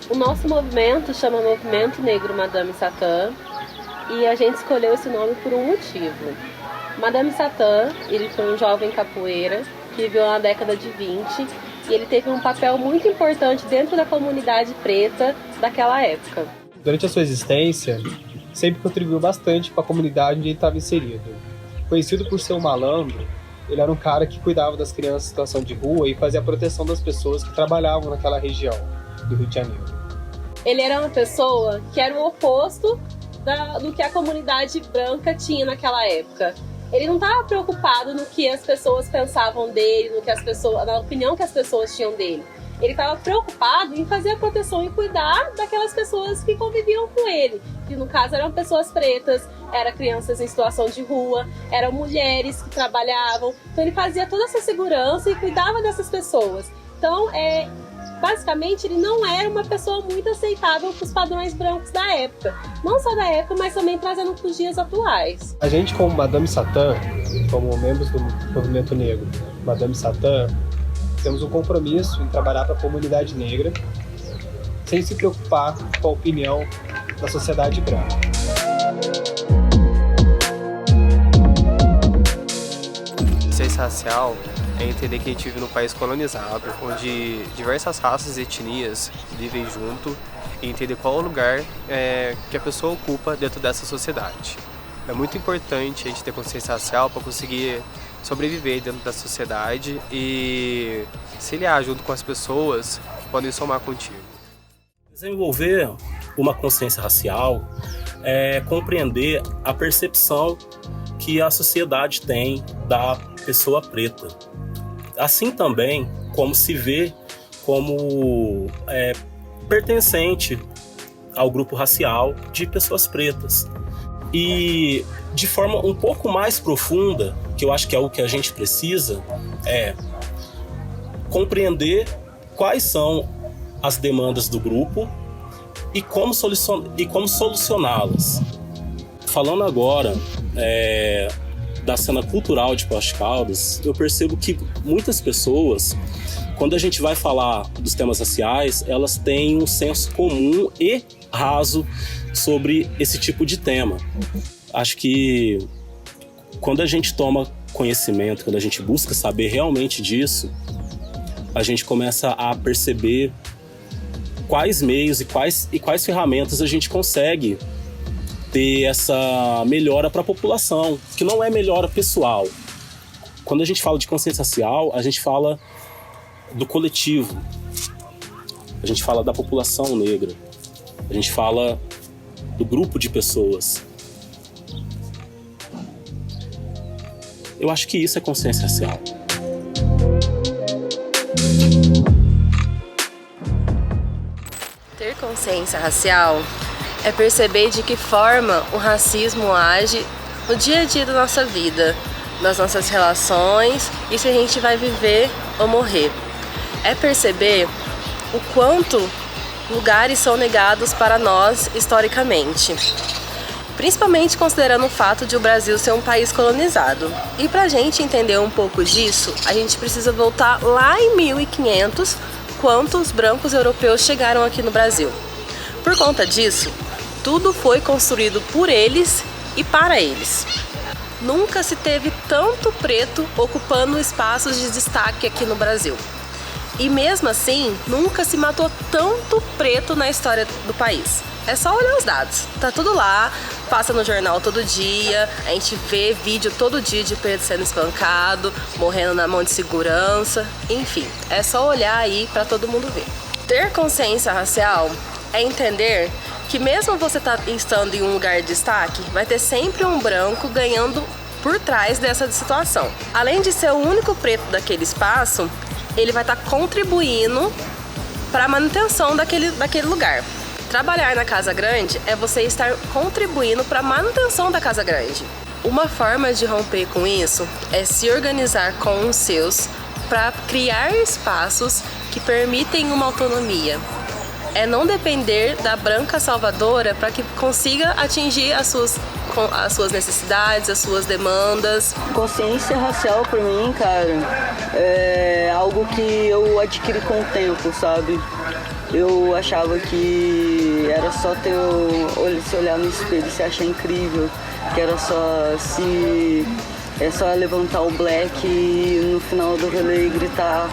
O nosso movimento chama Movimento Negro Madame Satã e a gente escolheu esse nome por um motivo. Madame Satã, ele foi um jovem capoeira que viveu na década de 20 e ele teve um papel muito importante dentro da comunidade preta daquela época. Durante a sua existência, sempre contribuiu bastante para a comunidade onde ele estava inserido. Conhecido por ser um malandro, ele era um cara que cuidava das crianças em situação de rua e fazia a proteção das pessoas que trabalhavam naquela região do Rio de Janeiro. Ele era uma pessoa que era o oposto do que a comunidade branca tinha naquela época. Ele não estava preocupado no que as pessoas pensavam dele, na opinião que as pessoas tinham dele. Ele estava preocupado em fazer a proteção e cuidar daquelas pessoas que conviviam com ele, que no caso eram pessoas pretas, eram crianças em situação de rua, eram mulheres que trabalhavam. Então ele fazia toda essa segurança e cuidava dessas pessoas. Então, basicamente, ele não era uma pessoa muito aceitável para os padrões brancos da época. Não só da época, mas também trazendo para os dias atuais. A gente, como Madame Satã, como membros do Movimento Negro Madame Satã, temos um compromisso em trabalhar para a comunidade negra sem se preocupar com a opinião da sociedade branca. Consciência racial é entender que a gente vive num país colonizado, onde diversas raças e etnias vivem junto, e entender qual é o lugar que a pessoa ocupa dentro dessa sociedade. É muito importante a gente ter consciência racial para conseguir sobreviver dentro da sociedade e se aliar junto com as pessoas que podem somar contigo. Desenvolver uma consciência racial é compreender a percepção que a sociedade tem da pessoa preta. Assim também como se vê como pertencente ao grupo racial de pessoas pretas. E de forma um pouco mais profunda, que eu acho que é o que a gente precisa, é compreender quais são as demandas do grupo e como solucioná-las. Falando agora da cena cultural de Poços de Caldas, eu percebo que muitas pessoas, quando a gente vai falar dos temas raciais, elas têm um senso comum e raso sobre esse tipo de tema. Acho que quando a gente toma conhecimento, quando a gente busca saber realmente disso, a gente começa a perceber quais meios e quais ferramentas a gente consegue ter essa melhora para a população, que não é melhora pessoal. Quando a gente fala de consciência racial, a gente fala do coletivo, a gente fala da população negra, a gente fala do grupo de pessoas. Eu acho que isso é consciência racial. Ter consciência racial é perceber de que forma o racismo age no dia a dia da nossa vida, nas nossas relações e se a gente vai viver ou morrer. É perceber o quanto lugares são negados para nós historicamente, principalmente considerando o fato de o Brasil ser um país colonizado. E para a gente entender um pouco disso, a gente precisa voltar lá em 1500, quando os brancos europeus chegaram aqui no Brasil. Por conta disso, tudo foi construído por eles e para eles. Nunca se teve tanto preto ocupando espaços de destaque aqui no Brasil. E mesmo assim, nunca se matou tanto preto na história do país. É só olhar os dados. Tá tudo lá, passa no jornal todo dia, a gente vê vídeo todo dia de preto sendo espancado, morrendo na mão de segurança, enfim, é só olhar aí pra todo mundo ver. Ter consciência racial é entender que mesmo você estando em um lugar de destaque, vai ter sempre um branco ganhando por trás dessa situação. Além de ser o único preto daquele espaço, ele vai estar contribuindo para a manutenção daquele lugar. Trabalhar na Casa Grande é você estar contribuindo para a manutenção da Casa Grande. Uma forma de romper com isso é se organizar com os seus para criar espaços que permitem uma autonomia. É não depender da branca salvadora para que consiga atingir as suas necessidades, as suas demandas. Consciência racial para mim, cara, é algo que eu adquiri com o tempo, sabe? Eu achava que era só se olhar no espelho e se achar incrível, que era só levantar o black e no final do rolê gritar: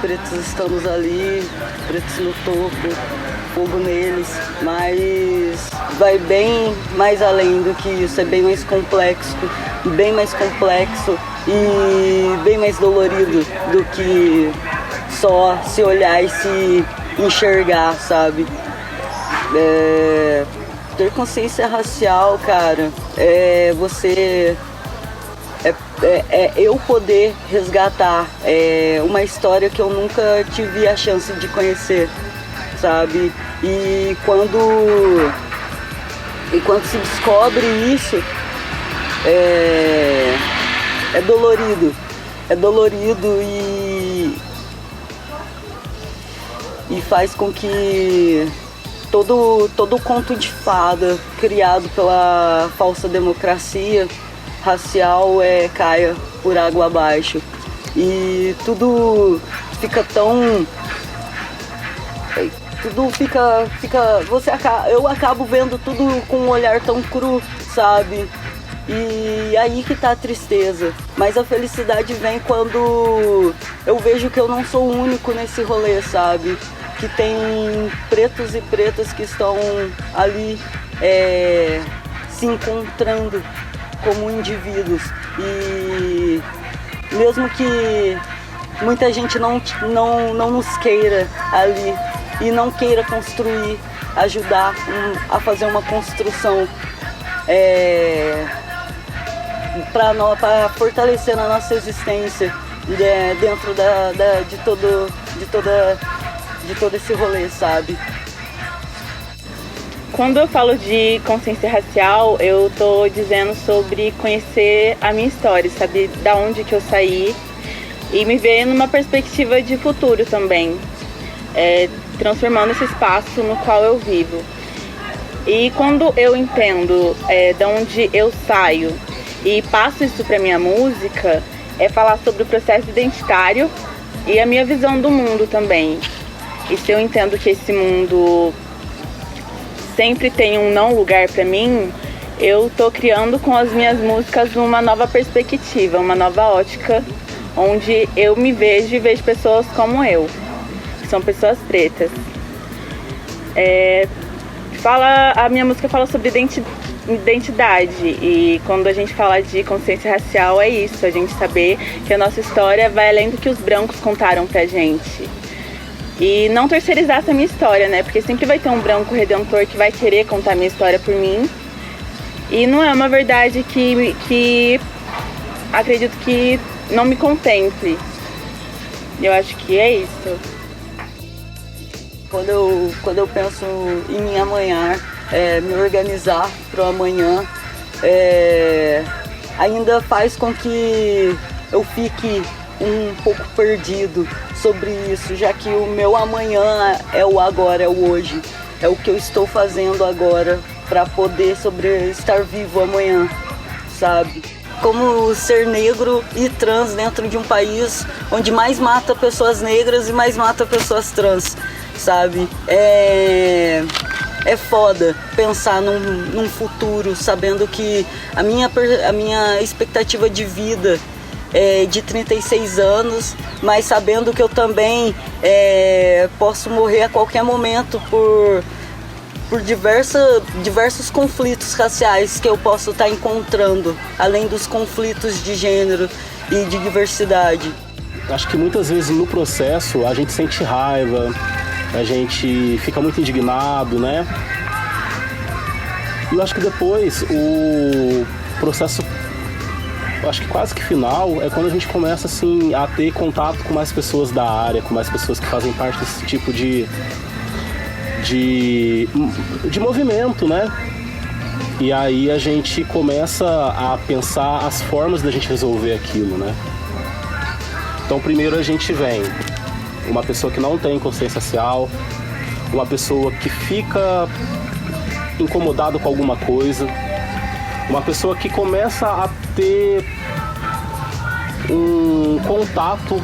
pretos estamos ali, pretos no topo, fogo neles. Mas vai bem mais além do que isso, é bem mais complexo e bem mais dolorido do que só se olhar e se enxergar, sabe? Ter consciência racial, cara, é você... eu poder resgatar uma história que eu nunca tive a chance de conhecer, sabe? E quando se descobre isso, é dolorido e faz com que todo o conto de fada criado pela falsa democracia racial caia por água abaixo. E tudo fica tão... eu acabo vendo tudo com um olhar tão cru, sabe? E aí que tá a tristeza. Mas a felicidade vem quando eu vejo que eu não sou o único nesse rolê, sabe? Que tem pretos e pretas que estão ali se encontrando como indivíduos. E mesmo que muita gente não nos queira ali e não queira construir, ajudar a fazer uma construção para fortalecer a nossa existência dentro de todo esse rolê, sabe? Quando eu falo de consciência racial, eu tô dizendo sobre conhecer a minha história, saber da onde que eu saí e me ver numa perspectiva de futuro também, transformando esse espaço no qual eu vivo. E quando eu entendo de onde eu saio e passo isso para minha música, é falar sobre o processo identitário e a minha visão do mundo também. E se eu entendo que esse mundo sempre tem um não lugar para mim, eu tô criando com as minhas músicas uma nova perspectiva, uma nova ótica, onde eu me vejo e vejo pessoas como eu, que são pessoas pretas. A minha música fala sobre identidade, e quando a gente fala de consciência racial é isso, a gente saber que a nossa história vai além do que os brancos contaram pra gente. E não terceirizar essa minha história, né? Porque sempre vai ter um branco redentor que vai querer contar minha história por mim. E não é uma verdade que acredito que não me contemple. Eu acho que é isso. Quando eu penso em me amanhar, me organizar para o amanhã, ainda faz com que eu fique um pouco perdido sobre isso, já que o meu amanhã é o agora, é o hoje, é o que eu estou fazendo agora para poder estar vivo amanhã, sabe? Como ser negro e trans dentro de um país onde mais mata pessoas negras e mais mata pessoas trans, sabe? é foda pensar num futuro, sabendo que a minha expectativa de vida é de 36 anos, mas sabendo que eu também posso morrer a qualquer momento por diversos conflitos raciais que eu posso estar encontrando, além dos conflitos de gênero e de diversidade. Acho que muitas vezes no processo a gente sente raiva, a gente fica muito indignado, né? E eu acho que depois o processo, acho que quase que final, é quando a gente começa assim a ter contato com mais pessoas da área, com mais pessoas que fazem parte desse tipo de movimento, né? E aí a gente começa a pensar as formas da gente resolver aquilo, né? Então primeiro a gente vem uma pessoa que não tem consciência racial, uma pessoa que fica incomodada com alguma coisa, uma pessoa que começa a ter um contato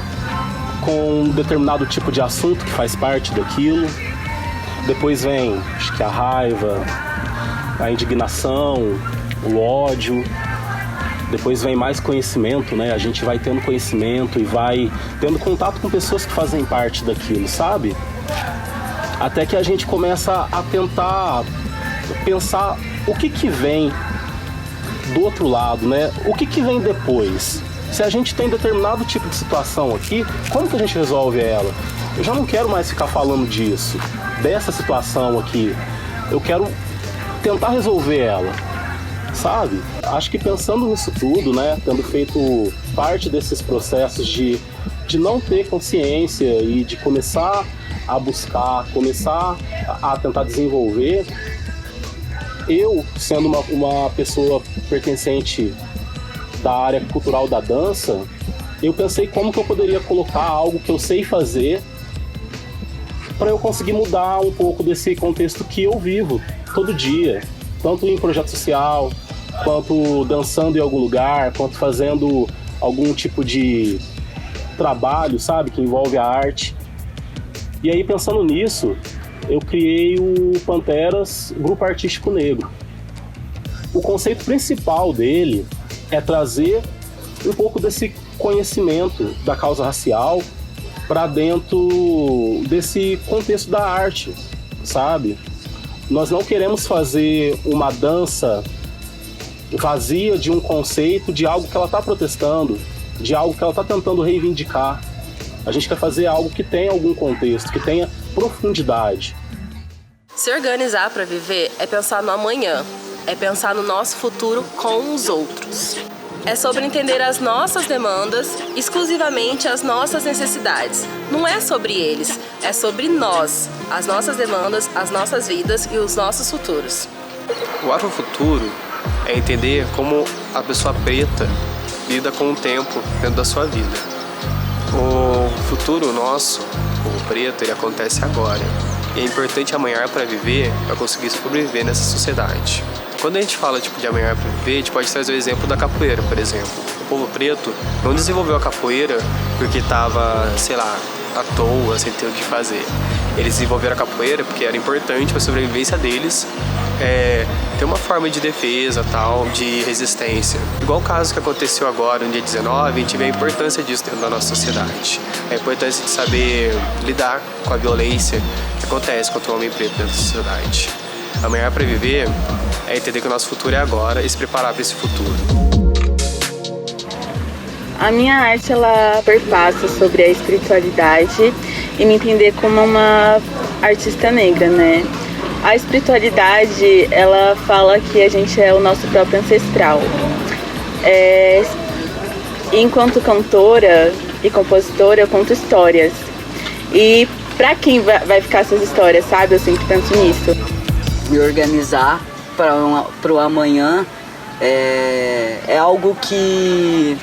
com um determinado tipo de assunto que faz parte daquilo. Depois vem, acho que a raiva, a indignação, o ódio. Depois vem mais conhecimento, né? A gente vai tendo conhecimento e vai tendo contato com pessoas que fazem parte daquilo, sabe? Até que a gente começa a tentar pensar o que vem do outro lado, né? O que vem depois? Se a gente tem determinado tipo de situação aqui, como que a gente resolve ela? Eu já não quero mais ficar falando disso, dessa situação aqui. Eu quero tentar resolver ela, sabe? Acho que pensando nisso tudo, né, tendo feito parte desses processos de não ter consciência e de começar a buscar, começar a tentar desenvolver, eu, sendo uma pessoa pertencente da área cultural da dança, eu pensei como que eu poderia colocar algo que eu sei fazer para eu conseguir mudar um pouco desse contexto que eu vivo todo dia, tanto em projeto social, quanto dançando em algum lugar, quanto fazendo algum tipo de trabalho, sabe, que envolve a arte. E aí, pensando nisso, eu criei o Panteras Grupo Artístico Negro. O conceito principal dele é trazer um pouco desse conhecimento da causa racial para dentro desse contexto da arte, sabe? Nós não queremos fazer uma dança vazia de um conceito, de algo que ela está protestando, de algo que ela está tentando reivindicar. A gente quer fazer algo que tenha algum contexto, que tenha profundidade. Se organizar para viver é pensar no amanhã, é pensar no nosso futuro com os outros. É sobre entender as nossas demandas, exclusivamente as nossas necessidades. Não é sobre eles, é sobre nós, as nossas demandas, as nossas vidas e os nossos futuros. O afrofuturo é entender como a pessoa preta lida com o tempo dentro da sua vida. O futuro nosso, o preto, ele acontece agora. E é importante amanhã para viver, para conseguir sobreviver nessa sociedade. Quando a gente fala de amanhã para viver, a gente pode trazer o exemplo da capoeira, por exemplo. O povo preto não desenvolveu a capoeira porque estava, sei lá, à toa, sem ter o que fazer. Eles desenvolveram a capoeira porque era importante para a sobrevivência deles ter uma forma de defesa, tal, de resistência. Igual o caso que aconteceu agora, no dia 19, a gente vê a importância disso dentro da nossa sociedade. A importância de saber lidar com a violência que acontece contra o homem preto dentro da sociedade. Amanhã para viver é entender que o nosso futuro é agora e se preparar para esse futuro. A minha arte, ela perpassa sobre a espiritualidade e me entender como uma artista negra, né? A espiritualidade, ela fala que a gente é o nosso próprio ancestral. Enquanto cantora e compositora, eu conto histórias. E pra quem vai ficar essas histórias, sabe? Eu sempre penso nisso. Me organizar para o amanhã é algo que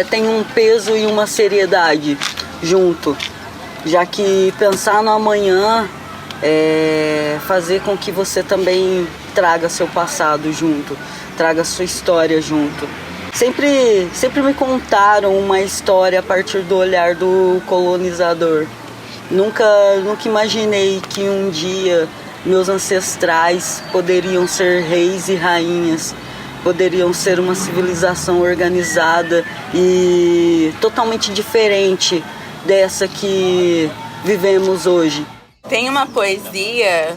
tem um peso e uma seriedade junto, já que pensar no amanhã é fazer com que você também traga seu passado junto, traga sua história junto. Sempre me contaram uma história a partir do olhar do colonizador. Nunca imaginei que um dia meus ancestrais poderiam ser reis e rainhas, poderiam ser uma civilização organizada e totalmente diferente dessa que vivemos hoje. Tem uma poesia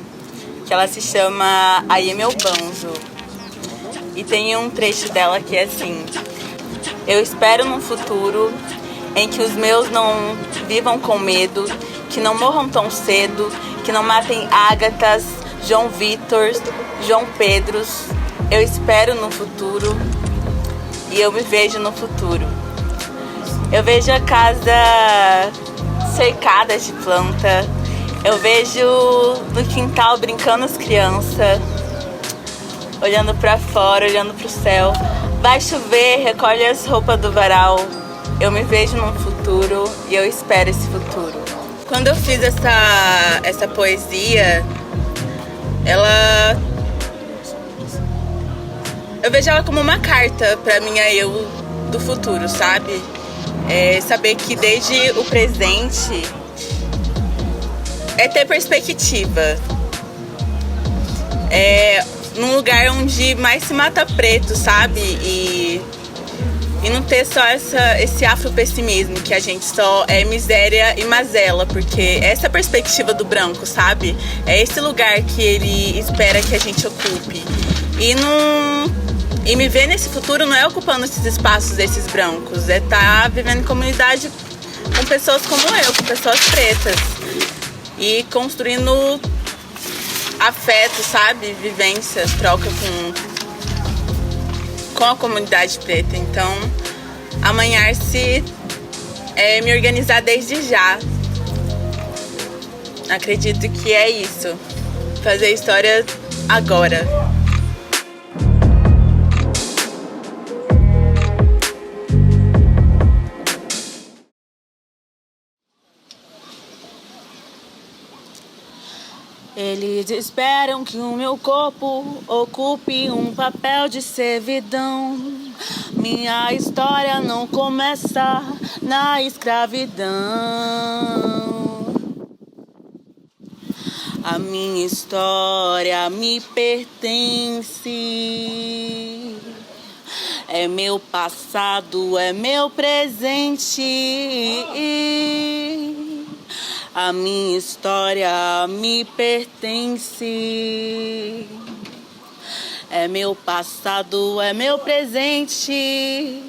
que ela se chama Aí é Meu Banjo. E tem um trecho dela que é assim: eu espero num futuro em que os meus não vivam com medo, que não morram tão cedo, que não matem Ágatas, João Vitors, João Pedros. Eu espero no futuro e eu me vejo no futuro. Eu vejo a casa cercada de planta, eu vejo no quintal brincando as crianças, olhando pra fora, olhando pro céu. Vai chover, recolhe as roupas do varal. Eu me vejo num futuro e eu espero esse futuro. Quando eu fiz essa poesia, eu vejo ela como uma carta pra minha eu do futuro, sabe? Saber que desde o presente é ter perspectiva. Num lugar onde mais se mata preto, sabe? E não ter só esse afropessimismo, que a gente só é miséria e mazela, porque essa é a perspectiva do branco, sabe? É esse lugar que ele espera que a gente ocupe. E me ver nesse futuro não é ocupando esses espaços desses brancos, é estar vivendo em comunidade com pessoas como eu, com pessoas pretas. E construindo afeto, sabe? Vivência, troca com a comunidade preta. Então, amanhar-se é me organizar desde já. Acredito que é isso. Fazer história agora. Eles esperam que o meu corpo ocupe um papel de servidão. Minha história não começa na escravidão. A minha história me pertence. É meu passado, é meu presente. A minha história me pertence. É meu passado, é meu presente.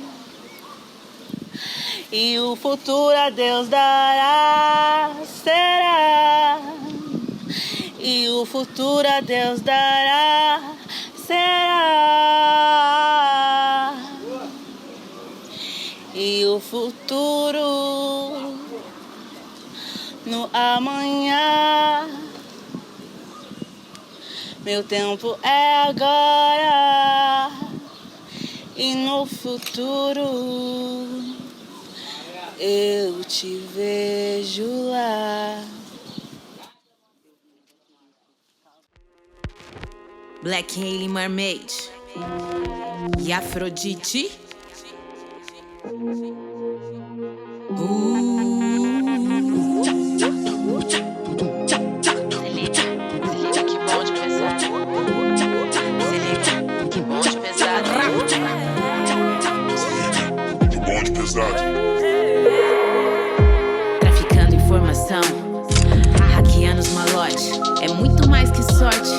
E o futuro a Deus dará, será. E o futuro a Deus dará, será. E o futuro no amanhã. Meu tempo é agora. E no futuro eu te vejo lá. Black Alien Mermaid e Afrodite. Traficando informação, hackeando os malotes. É muito mais que sorte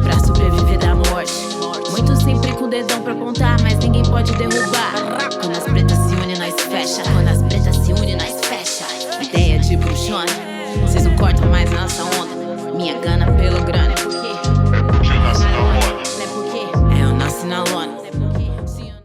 pra sobreviver da morte. Muitos sempre com o dedão pra apontar, mas ninguém pode derrubar. Quando as pretas se unem, nós fecha. Quando as pretas se unem, nós fecha. Ideia de bruxona, vocês não cortam mais a nossa onda. Minha gana pelo grão.